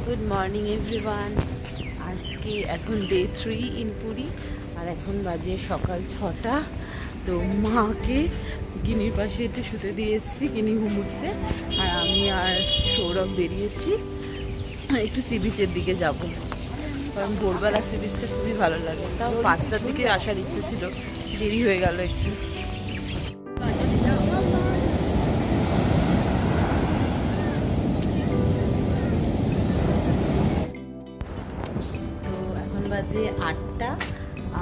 Good morning everyone. আজকে এখন day 3 in Puri, আর এখন বাজে সকাল 6টা। তো মাকে গিনির পাশে একটু শুতে দিয়ে এসেছি, গিনি ঘুমুচ্ছে, আর আমি আর সৌরভ বেরিয়েছি একটু সি বিচের দিকে যাব, কারণ ভোরবেলা সি বিচটা খুবই ভালো লাগে। তাও 5টার দিকে আসার ইচ্ছে ছিল, দেরি হয়ে গেল একটু। বাজে 8টা,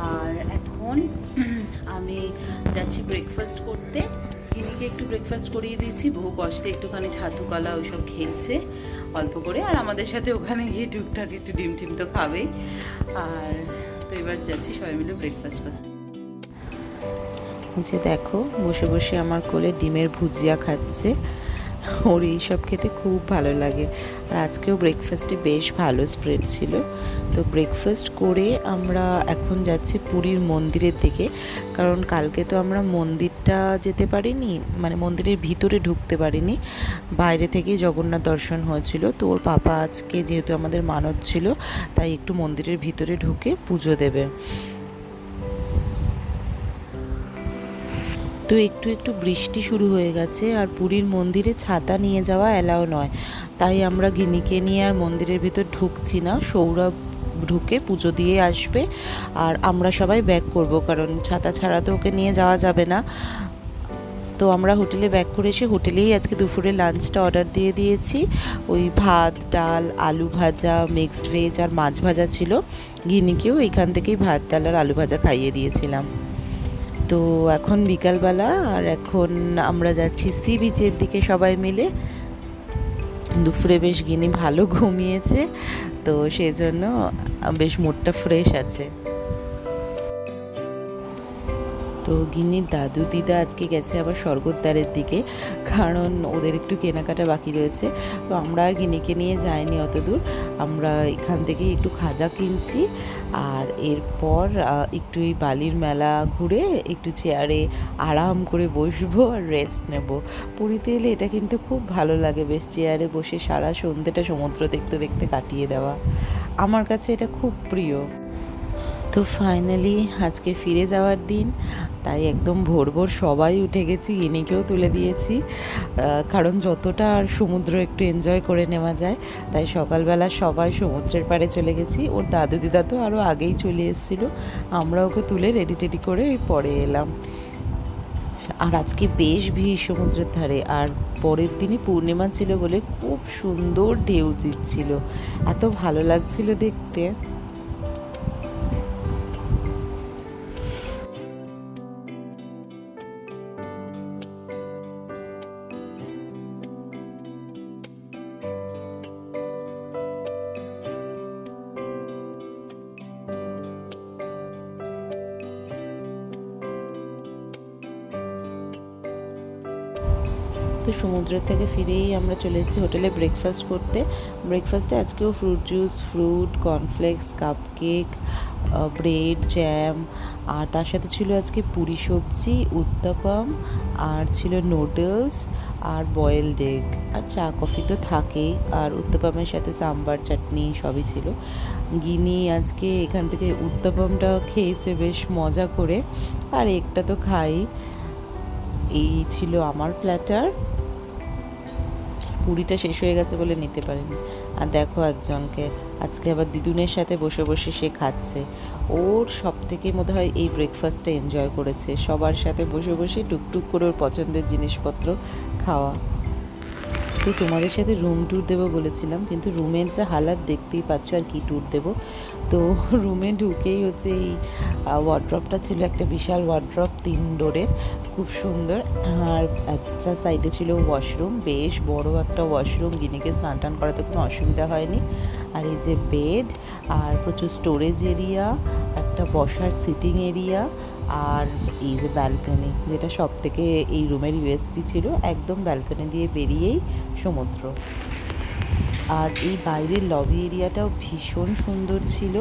আর এখন আমি যাচ্ছি ব্রেকফাস্ট করতে। গিনিকে একটু ব্রেকফাস্ট করিয়ে দিয়েছি, বহু কষ্টে একটুখানি ছাতু কলা ওইসব খেয়েছে অল্প করে, আর আমাদের সাথে ওখানে গিয়ে টুকটাক একটু ডিম টিম তো খাবেই। আর তো এবার যাচ্ছি সবাই মিলে ব্রেকফাস্ট করতে। যে দেখো বসে বসে আমার কোলে ডিমের ভুজিয়া খাচ্ছে, ওর এইসব খেতে খুব ভালো লাগে। আর আজকেও ব্রেকফাস্টে বেশ ভালো স্প্রেড ছিল। তো ব্রেকফাস্ট করে আমরা এখন যাচ্ছি পুরীর মন্দিরের দিকে, কারণ কালকে তো আমরা মন্দিরটা যেতে পারিনি, মানে মন্দিরের ভিতরে ঢুকতে পারিনি, বাইরে থেকেই জগন্নাথ দর্শন হয়েছিল। তো ওর পাপা আজকে যেহেতু আমাদের মানত ছিল, তাই একটু মন্দিরের ভিতরে ঢুকে পুজো দেবে। তো একটু একটু বৃষ্টি শুরু হয়ে গেছে, আর পুরীর মন্দিরে ছাতা নিয়ে যাওয়া অ্যালাও নয়, তাই আমরা গিনিকে নিয়ে আর মন্দিরের ভিতর ঢুকছি না। সৌরভ ঢুকে পুজো দিয়ে আসবে, আর আমরা সবাই ব্যাক করব, কারণ ছাতা ছাড়া তো ওকে নিয়ে যাওয়া যাবে না। তো আমরা হোটেলে ব্যাক করে এসে হোটেলেই আজকে দুপুরে লাঞ্চটা অর্ডার দিয়ে দিয়েছি। ওই ভাত, ডাল, আলু ভাজা, মিক্সড ভেজ আর মাছ ভাজা ছিল। গিনিকেও এইখান থেকেই ভাত, ডাল আর আলু ভাজা খাইয়ে দিয়েছিলাম। তো এখন বিকালবেলা, আর এখন আমরা যাচ্ছি সি বিচের দিকে সবাই মিলে। দুপুরে বেশ গিনি ভালো ঘুমিয়েছে, তো সেজন্য বেশ মুডটা ফ্রেশ আছে। তো গিন্নির দাদু দিদা আজকে গেছে আবার স্বর্গদ্বারের দিকে, কারণ ওদের একটু কেনাকাটা বাকি রয়েছে। তো আমরা আর গিনিকে নিয়ে যাইনি অত দূর, আমরা এখান থেকে একটু খাজা কিনছি, আর এরপর একটু এই বালির মেলা ঘুরে একটু চেয়ারে আরাম করে বসবো আর রেস্ট নেব। পুরীতে এলে এটা কিন্তু খুব ভালো লাগে, বেশ চেয়ারে বসে সারা সন্ধ্যেটা সমুদ্র দেখতে দেখতে কাটিয়ে দেওয়া, আমার কাছে এটা খুব প্রিয়। তো ফাইনালি আজকে ফিরে যাওয়ার দিন, তাই একদম ভোর ভোর সবাই উঠে গেছি, গিনিকেও তুলে দিয়েছি, কারণ যতটা আর সমুদ্র একটু এনজয় করে নেওয়া যায়, তাই সকালবেলা সবাই সমুদ্রের পাড়ে চলে গেছি। ওর দাদু দিদা তো আরও আগেই চলে এসেছিলো, আমরা ওকে তুলে রেডি টেডি করে ওই পরে এলাম। আর আজকে বেশ ভিড় সমুদ্রের ধারে, আর পরের দিনই পূর্ণিমা ছিল বলে খুব সুন্দর ঢেউ দিচ্ছিল, এত ভালো লাগছিল দেখতে। তো সমুদ্রের থেকে ফিরেই আমরা চলে এসেছি হোটেলে ব্রেকফাস্ট করতে। ব্রেকফাস্টে আজকেও fruit juice, fruit, cornflakes, cupcake, bread, jam, আর তার সাথে ছিল আজকে পুরি সবজি, উত্তাপাম, আর ছিল নুডলস আর বয়েলড এগ, আর চা কফি তো থাকেই, আর উত্তাপামের সাথে সাম্বার চাটনি সবই ছিল। গিনি আজকে এখান থেকে উত্তাপামটা খেয়েছে বেশ মজা করে, আর এগটা তো খাই। এই ছিল আমার প্ল্যাটার। পুরিটা শেষ হয়ে গেছে বলে নিতে পারিনি। আর দেখো একজনকে আজকে আবার দিদুনের সাথে বসে বসে সে খাচ্ছে, ওর সব থেকে মনে হয় এই ব্রেকফাস্টটা এনজয় করেছে, সবার সাথে বসে বসে টুকটুক করে ওর পছন্দের জিনিসপত্র খাওয়া। তো তোমাদের সাথে রুম ট্যুর দেবো বলেছিলাম, কিন্তু রুমের যা হালাত দেখতেই পাচ্ছ, আর কি ট্যুর দেবো। তো রুমে ঢুকেই হচ্ছে এই ওয়ার্ড্রপটা ছিল, একটা বিশাল ওয়ার্ড্রপ 3 ডোরের, খুব সুন্দর। আর একটা সাইডে ছিল ওয়াশরুম, বেশ বড় একটা ওয়াশরুম, গিনিকে স্নান টান করাতে কোনো অসুবিধা হয়নি। আর এই যে বেড, আর প্রচুর স্টোরেজ এরিয়া, একটা বসার সিটিং এরিয়া, আর এই যে ব্যালকনি, যেটা সব থেকে এই রুমের ইউএসপি ছিল, একদম ব্যালকনি দিয়ে বেরিয়েই সমুদ্র। আর এই বাইরের লবি এরিয়াটাও ভীষণ সুন্দর ছিল।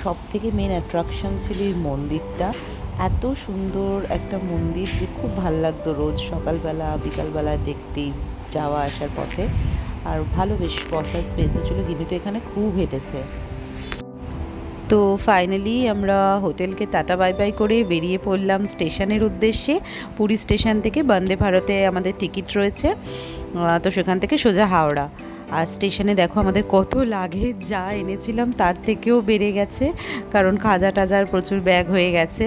সব থেকে মেন অ্যাট্রাকশন ছিল এই মন্দিরটা, এত সুন্দর একটা মন্দির যে খুব ভাল লাগতো রোজ সকালবেলা বিকালবেলা দেখতেই, যাওয়া আসার পথে। আর ভালো বেশ বসার স্পেসও ছিল, গিনি তো এখানে খুব হেঁটেছে। তো ফাইনালি আমরা হোটেলকে টাটা বাই বাই করে বেরিয়ে পড়লাম স্টেশনের উদ্দেশ্যে। পুরী স্টেশন থেকে বন্দে ভারতে আমাদের টিকিট রয়েছে, তো সেখান থেকে সোজা হাওড়া। আর স্টেশনে দেখো আমাদের কত লাগেজ, যা এনেছিলাম তার থেকেও বেড়ে গেছে, কারণ খাজা টাজার প্রচুর ব্যাগ হয়ে গেছে।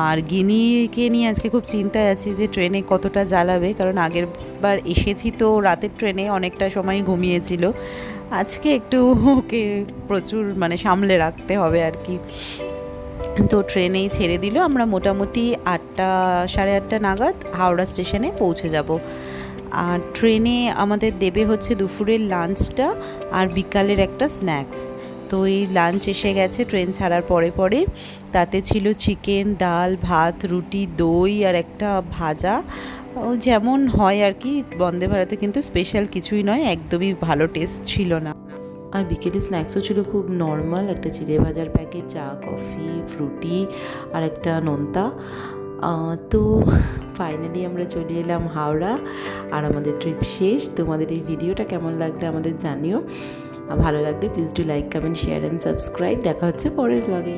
আর গিনিকে নিয়ে আজকে খুব চিন্তায় আছি যে ট্রেনে কতটা জ্বালাবে, কারণ আগের বার এসেছি তো রাতের ট্রেনে অনেকটা সময় ঘুমিয়েছিল। আজকে একটু ওকে প্রচুর মানে সামলে রাখতে হবে আর কি। তো ট্রেনেই ছেড়ে দিল, আমরা মোটামুটি 8টা সাড়ে 8টা নাগাদ হাওড়া স্টেশনে পৌঁছে যাব। আর ট্রেনে আমাদের দেবে হচ্ছে দুপুরের লাঞ্চটা আর বিকালের একটা স্ন্যাক্স। তো এই লাঞ্চ এসে গেছে ট্রেন ছাড়ার পরে পরে। তাতে ছিল চিকেন, ডাল, ভাত, রুটি, দই আর একটা ভাজা, ও যেমন হয় আর কি বন্দে ভারতে, কিন্তু স্পেশাল কিছুই নয়, একদমই ভালো টেস্ট ছিল না। আর বিকেলে স্ন্যাক্সও ছিল খুব নর্মাল, একটা চিড়ে ভাজার প্যাকেট, চা, কফি, ফ্রুটি আর একটা নোনতা। তো ফাইনালি আমরা চলে এলাম হাওড়া, আর আমাদের ট্রিপ শেষ। তোমাদের এই ভিডিওটা কেমন লাগলে আমাদের জানিও, ভালো লাগলে please do like, comment, share and subscribe. দেখা হচ্ছে পরের ব্লগে।